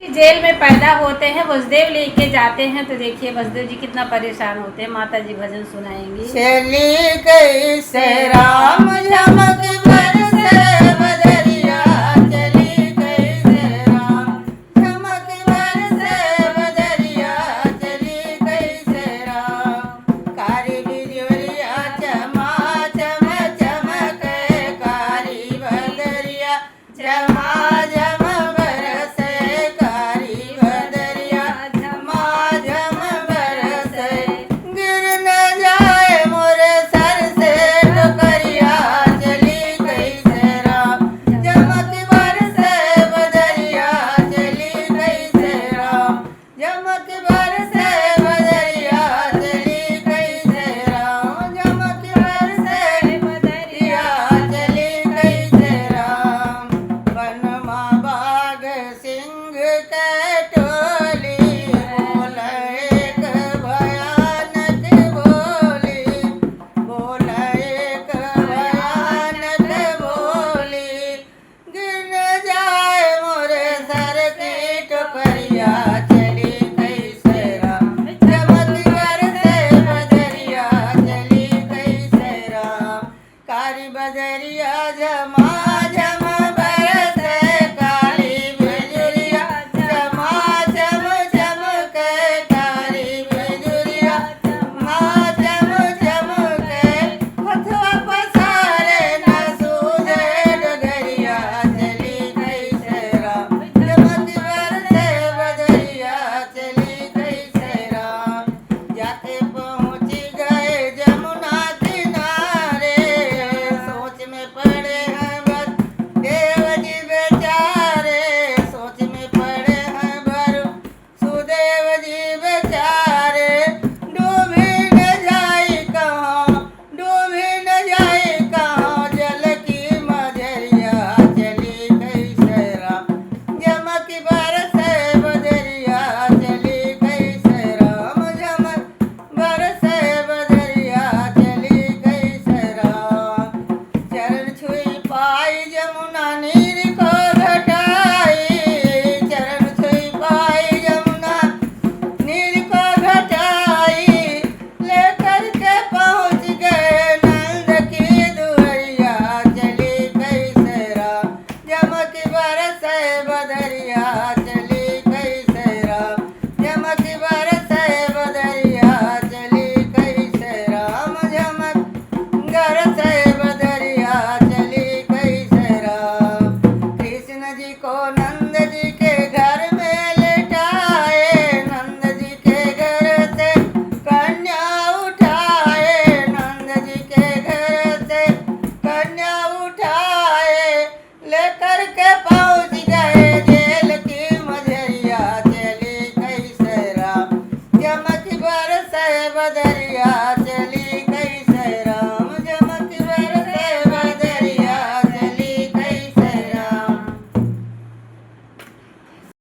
Jail में पैदा होते हैं, वसुदेव लेके जाते हैं। तो देखिए वसुदेव जी कितना परेशान होते हैं। माता जी भजन सुनाएंगी। चली कैसे राम झमक बरसे बदरिया, चली कैसे राम झमक बरसे बदरिया, चली कैसे राम। कारी बिजुलिया चमा चम चमके, कारी बदरिया चमा झम बरसे, कारी बदरिया झमा झम बरसे। गिर न जाए मोरे सर से टोकरिया, चली कैसे राम झमक बरसे बदरिया, चली कैसे राम झमक बरसे बदरिया, चली कैसे राम झमक बरसे बदरिया, चली कैसे राम। वनमा बाघ सिंह के टोली, बोले एक भयानक बोली, बोले एक भयानक बोली। गिर जाए मोरे सर की टोकरिया, चली कैसे राम झमक बरसे बदरिया, चली कैसे राम। कारी बदरिया झमा झम बरसे, कारी बिजुलिया झमा झम झमके, कारी बिजुलिया झमा झम झमके। हथवा पसारे न सूझे डगरिया, चली कैसे राम झमक बरसे बदरिया, चली कैसे राम। जाके पहुँच गए जमुना किनारे, सोच में पड़े हैं बर देव जी बेचारे, सोच में पड़े हैं बर सुदेव जी बेचारे। डूबी न जाई कहाँ, डूबी न जाई कहाँ, जल की मझरिया, चली कैसे राम झमक बरसे बदरिया, चली कैसे राम झमक बरसे बदरिया, चली कैसे राम। चरण छुई पाई जमुना नीर को घटाई, चरण छुई पाई जमुना नीर को घटाई। लेकर के पहुँच गए नंद की दुआरिया, चली कैसे राम झमक बरसे बदरिया, चली कैसे राम झमक बरसे बदरिया, चली कैसे राम झमक बरसे बदरिया, चली कैसे राम। कृष्ण जी को नंद जी के घर में लेटाए, नंद जी के घर से कन्या उठाए, नंद जी के घर से कन्या उठाए। लेकर के